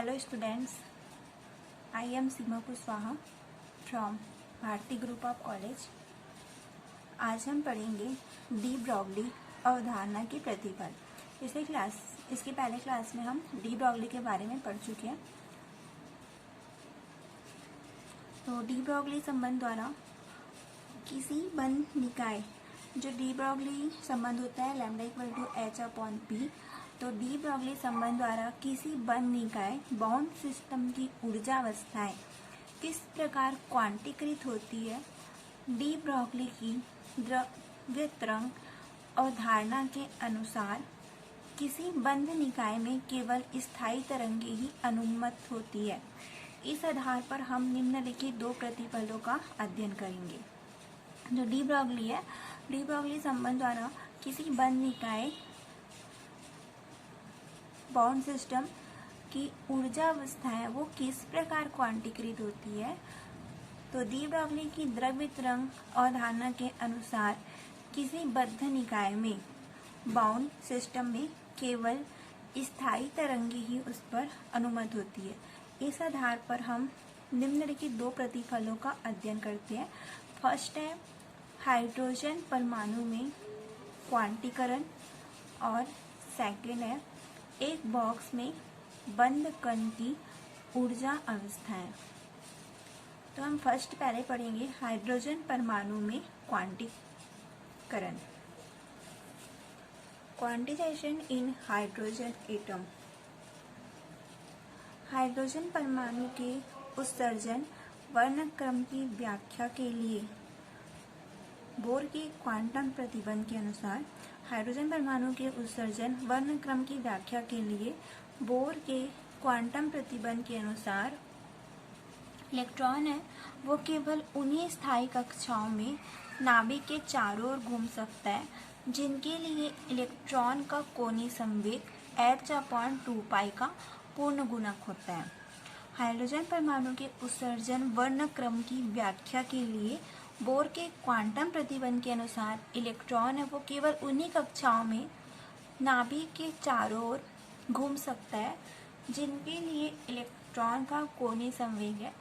Hello students, I am Seema Kuswaha from Bharti group of college. आज हम पढ़ेंगे de Broglie अवधारणा की प्रतिफल। इसके पहले क्लास में हम डी ब्रॉगली के बारे में पढ़ चुके हैं। तो डी ब्रॉगली संबंध द्वारा किसी बंद निकाय, जो डी ब्रॉगली संबंध होता है lambda equal to h upon p, तो डी ब्रॉगली संबंध द्वारा किसी बंद निकाय बाउंड सिस्टम की ऊर्जा अवस्थाएं किस प्रकार क्वांटीकृत होती है। डी ब्रॉगली की द्रव्य तरंग अवधारणा के अनुसार किसी बंद निकाय में केवल स्थायी तरंगें ही अनुमत होती है। इस आधार पर हम निम्नलिखित दो प्रतिफलों का अध्ययन करेंगे। जो डी ब्रॉगली है, डी ब्रॉगली संबंध द्वारा किसी बंद निकाय बाउंड सिस्टम की ऊर्जा अवस्था है वो किस प्रकार क्वांटीकृत होती है। तो डी ब्रॉगली की द्रव्य तरंग अवधारणा के अनुसार किसी बद्ध निकाय में बाउंड सिस्टम में केवल स्थायी तरंगे ही उस पर अनुमत होती है। इस आधार पर हम निम्नलिखित दो प्रतिफलों का अध्ययन करते हैं। फर्स्ट है हाइड्रोजन परमाणु में क्वांटीकरण और सेकेंड है एक बॉक्स में बंद कण की ऊर्जा अवस्थाएं। तो हम फर्स्ट पहले पढ़ेंगे हाइड्रोजन परमाणु में क्वांटीकरण। क्वांटिजाइजेशन इन हाइड्रोजन एटम। हाइड्रोजन परमाणु के उत्सर्जन वर्णक्रम की व्याख्या के लिए बोर के क्वांटम प्रतिबंध के अनुसार हाइड्रोजन परमाणु के उत्सर्जन वर्णक्रम की व्याख्या के लिए बोर के क्वांटम प्रतिबंध के अनुसार इलेक्ट्रॉन है वो केवल उन्हीं स्थायी कक्षाओं में नाभिक के चारों ओर घूम सकता है जिनके लिए इलेक्ट्रॉन का कोणीय संवेग h/2π का पूर्ण गुणक होता है। हाइड्रोजन परमाणु के उत्सर्जन वर्णक्रम की व्याख्या के लिए बोर के क्वांटम प्रतिबंध के अनुसार इलेक्ट्रॉन है वो केवल उन्हीं कक्षाओं में नाभिक के चारों ओर घूम सकता है जिनके लिए इलेक्ट्रॉन का कोणीय संवेग है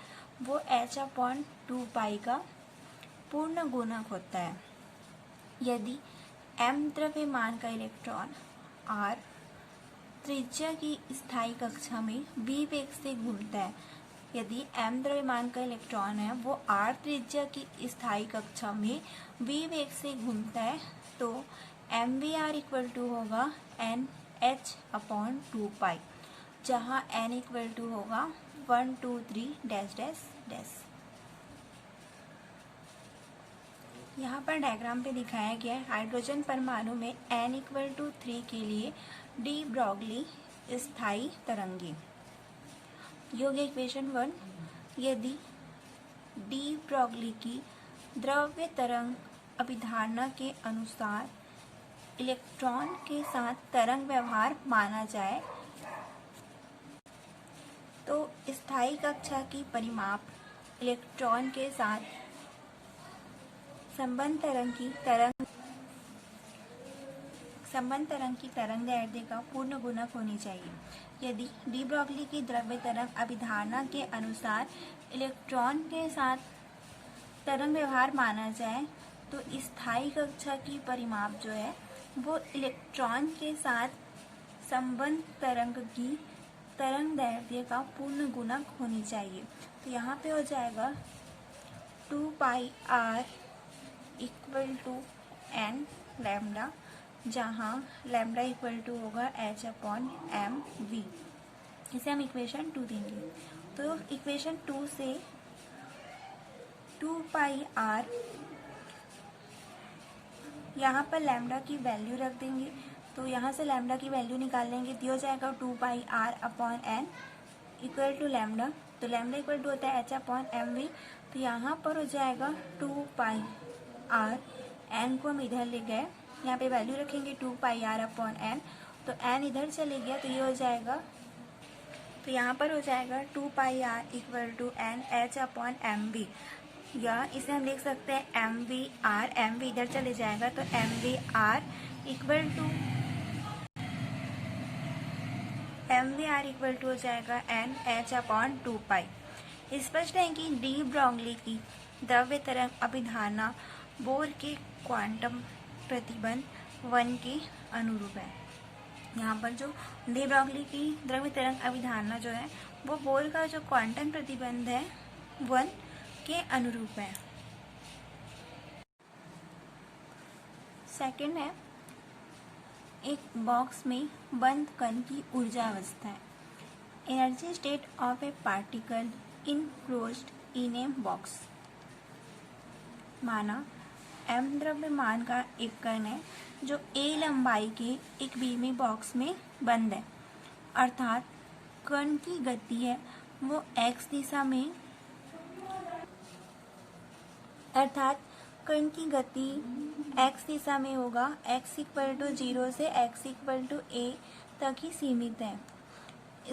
वो h/2π का पूर्ण गुणक होता है। यदि m द्रव्यमान का इलेक्ट्रॉन r त्रिज्या की स्थायी कक्षा में v वेग से घूमता है, यदि m द्रव्यमान का इलेक्ट्रॉन है वो r त्रिज्या की स्थायी कक्षा में v वेग से घूमता है, तो mvr इक्वल टू होगा nh/2π, जहाँ n इक्वल टू होगा 1 2 3 डैश डैश डैश। यहाँ पर डायग्राम पे दिखाया गया है हाइड्रोजन परमाणु में n इक्वल टू 3 के लिए डी ब्रॉगली स्थायी तरंगे। योग्य इक्वेशन 1, यदि डी ब्रॉगली की द्रव्य तरंग अभिधारणा के अनुसार इलेक्ट्रॉन के साथ तरंग व्यवहार माना जाए तो स्थायी कक्षा की परिमाप इलेक्ट्रॉन के साथ संबंध तरंग की तरंग दैर्ध्य का पूर्ण गुणक होनी चाहिए। यदि डी ब्रॉगली की द्रव्य तरंग अभिधारणा के अनुसार इलेक्ट्रॉन के साथ तरंग व्यवहार माना जाए तो स्थायी कक्षा की परिमाप जो है वो इलेक्ट्रॉन के साथ संबंध तरंग की तरंग दैर्ध्य का पूर्ण गुणक होनी चाहिए। तो यहाँ पे हो जाएगा 2πr equal to n lambda, जहाँ लैम्डा इक्वल टू होगा h/mv। इसे हम इक्वेशन 2 देंगे। तो इक्वेशन 2 से 2πr, यहाँ पर लैम्डा की वैल्यू रख देंगे, तो यहाँ से लैम्डा की वैल्यू निकाल लेंगे तो हो जाएगा 2πr/n इक्वल टू लैम्डा। तो लैम्डा इक्वल टू होता है h/mv, तो यहाँ पर हो जाएगा 2πr, n को हम इधर ले गए, यहाँ पे वैल्यू रखेंगे 2πr/n, तो n इधर चले गया तो ये हो जाएगा, तो यहाँ पर हो जाएगा 2πr equal to n h/mv, या इसे हम लिख सकते हैं mvr, mv इधर चले जाएगा तो mvr equal to m v r equal to हो जाएगा एन एच अपॉन 2 पाई। स्पष्ट है कि डी ब्रोगली की द्रव्य तरंग अभिधारणा बोर के क्वांटम प्रतिबंध 1 के अनुरूप है। यहाँ पर जो डी ब्रोगली की द्रव्य तरंग अभिधारणा जो है वो बोर का जो क्वांटम प्रतिबंध है 1 के अनुरूप है। सेकंड है, एक बॉक्स में बंद कण की ऊर्जा अवस्था है। Energy state of A particle enclosed in a box. माना m द्रव्यमान का एक कण है जो a लंबाई के एक बीमी बॉक्स में बंद है, अर्थात कण की गति है वो x दिशा में, अर्थात कण की गति x दिशा में होगा। x इक्वल टू 0 से x इक्वल टू a तक ही सीमित है।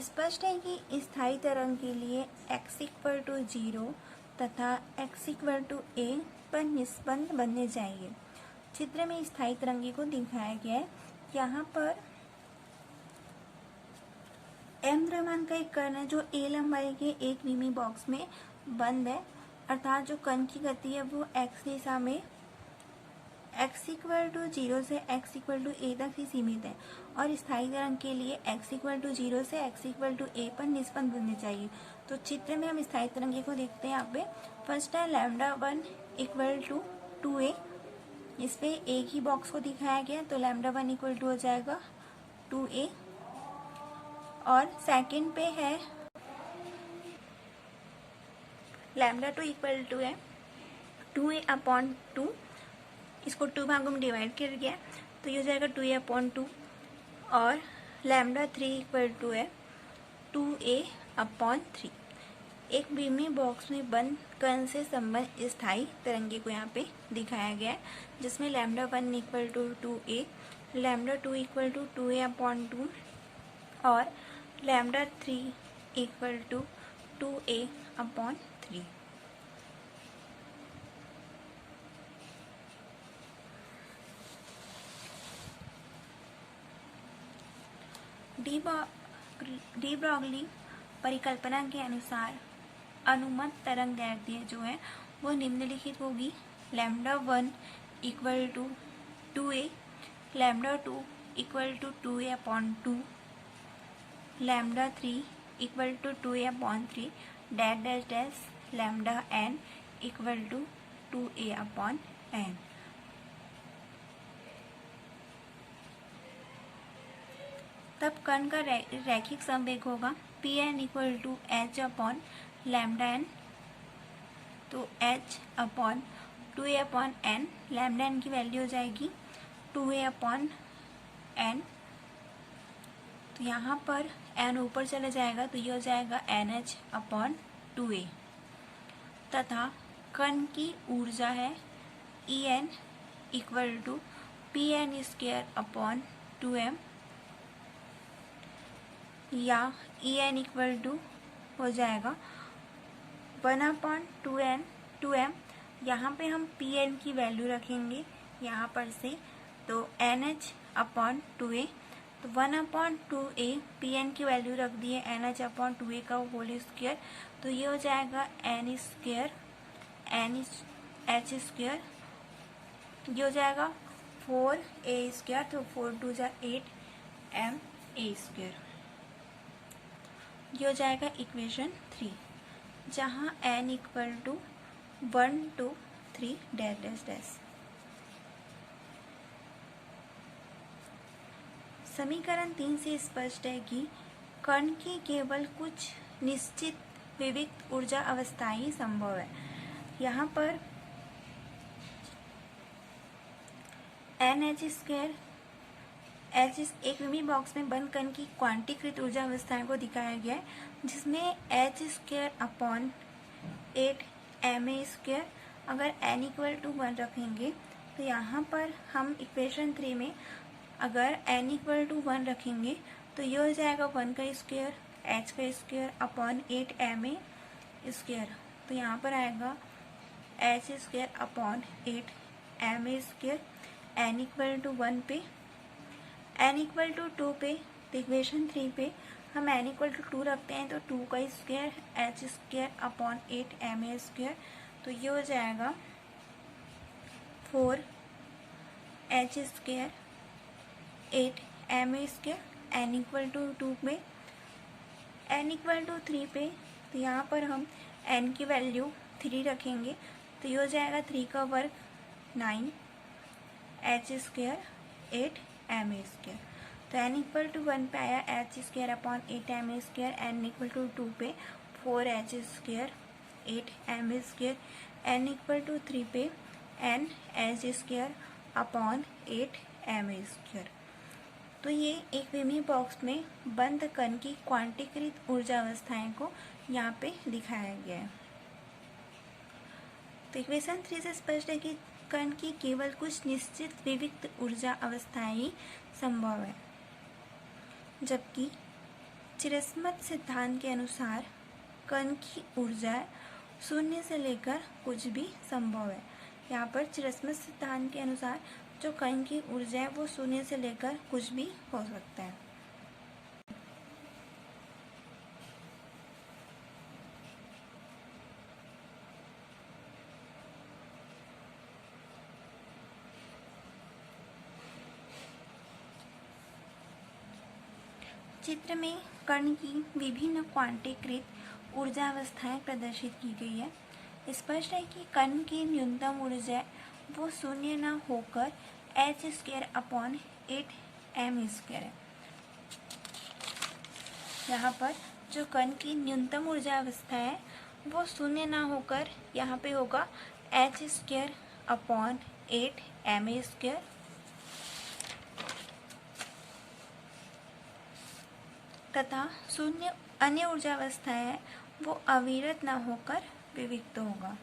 स्पष्ट है कि स्थायी तरंग के लिए x इक्वल टू 0 तथा x इक्वल टू a पर निष्पन्न बनने चाहिए। चित्र में स्थायी तरंगी को दिखाया गया है। यहाँ पर m द्रव्यमान का एक कण है जो a लंबाई के एक मिमी बॉक्स में बंद है, अर्थात जो कण की गति है वो x दिशा में x इक्वल टू 0 से x इक्वल टू a तक ही सीमित है और स्थायी तरंग के लिए x इक्वल टू 0 से x इक्वल टू a पर निष्पन्न बनने चाहिए। तो चित्र में हम स्थायी तरंगी को देखते हैं। यहाँ पे फर्स्ट है λ1 इक्वल टू 2a, इस पे एक ही बॉक्स को दिखाया गया तो λ1 इक्वल टू हो जाएगा 2a। और सेकंड पे है λ2 इक्वल टू है 2a अपॉन 2, इसको 2 भागों में डिवाइड कर गया तो ये हो जाएगा 2a अपॉन 2। और λ3 इक्वल टू है 2a अपॉन 3। एक बीमी बॉक्स में बंद कण से संबंध स्थायी तरंगी को यहाँ पे दिखाया गया है, जिसमें λ1 equal to 2a, λ2 equal to 2a upon 2 और λ3 equal to 2a upon 3। De Broglie परिकल्पना के अनुसार अनुमत तरंग दैर्ध्य जो है वो निम्नलिखित होगी। λ1 equal to 2a, λ2 equal to 2a upon 2, λ3 equal to 2a upon 3, dash dash dash λn equal to 2a upon n। तब कण का रैखिक संवेग होगा Pn equal to h upon λn, तो h upon 2a upon n, λn की value हो जाएगी 2a अपॉन n। तो यहाँ पर n ऊपर चला जाएगा तो ये हो जाएगा NH अपॉन 2a तथा कण की ऊर्जा है En equal to Pn square upon 2m या En इक्वल टू हो जाएगा 1/2m। यहाँ पे हम Pn की वैल्यू रखेंगे यहाँ पर से, तो NH अपॉन 2a, तो 1/2a Pn की वैल्यू रख दिए NH अपॉन 2a का होल स्क्वायर, तो ये हो जाएगा n स्क्वायर NH स्क्वायर, ये हो जाएगा 4a स्क्वायर, तो 4 2 जा 8 ma स्क्वायर। ये हो जाएगा इक्वेशन 3, जहाँ n equal to 1 2 3 dash dash dash. समीकरण 3 से स्पष्ट है कि कण की केवल कुछ निश्चित विविक्त ऊर्जा अवस्थाएं ही संभव है। यहाँ पर NH स्क्वायर H एक मिमी बॉक्स में बंद कण की क्वांटीकृत ऊर्जा अवस्थाएं को दिखाया गया है, जिसमें H square upon 8 ma square. अगर n इक्वल टू 1 रखेंगे तो यहाँ पर हम इक्वेशन 3 में अगर n इक्वल टू 1 रखेंगे तो ये हो जाएगा 1 का स्क्वायर h का स्क्वायर अपॉन 8 ma स्क्वायर। तो यहाँ पर आएगा h square upon 8 ma square. n equal to 1 पे, n इक्वल टू 2 पे तो इक्वेशन 3 पे हम n इक्वल टू 2 रखते हैं तो 2 का square h square upon 8ma square, तो ये हो जाएगा 4h square 8ma square. n equal to 2 पे n इक्वल टू 3 पे, तो यहाँ पर हम n की वैल्यू 3 रखेंगे, तो ये हो जाएगा 3 का वर्ग 9h स्क्वायर 8ma स्क्वायर। तो n इक्वल टू 1 पे आया h square upon 8ma square, n equal to 2 पे 4h square 8ma square, n equal to 3 पे n h square upon 8ma square. तो ये एक विमी बॉक्स में बंद कण की क्वांटीकृत ऊर्जा अवस्थाएं को यहाँ पे दिखाया गया है। तो इक्वेशन 3 से स्पष्ट है कि कण की केवल कुछ निश्चित विविक्त ऊर्जा अवस्थाएं ही संभव है, जबकि चिरस्मत सिद्धांत के अनुसार कण की ऊर्जा शून्य से लेकर कुछ भी संभव है। यहाँ पर चिरस्मत सिद्धांत के अनुसार जो कण की ऊर्जा है वो शून्य से लेकर कुछ भी हो सकता है। चित्र में कण की विभिन्न क्वांटीकृत ऊर्जा अवस्थाएं प्रदर्शित की गई है। स्पष्ट है कि कण की न्यूनतम ऊर्जा वो शून्य न होकर h square upon 8m square है। यहाँ पर जो कण की न्यूनतम ऊर्जा अवस्था है वो शून्य न होकर यहाँ पे होगा h square upon 8ma square, तथा शून्य अन्य ऊर्जा अवस्था है वो अविरत न होकर विविक्त होगा।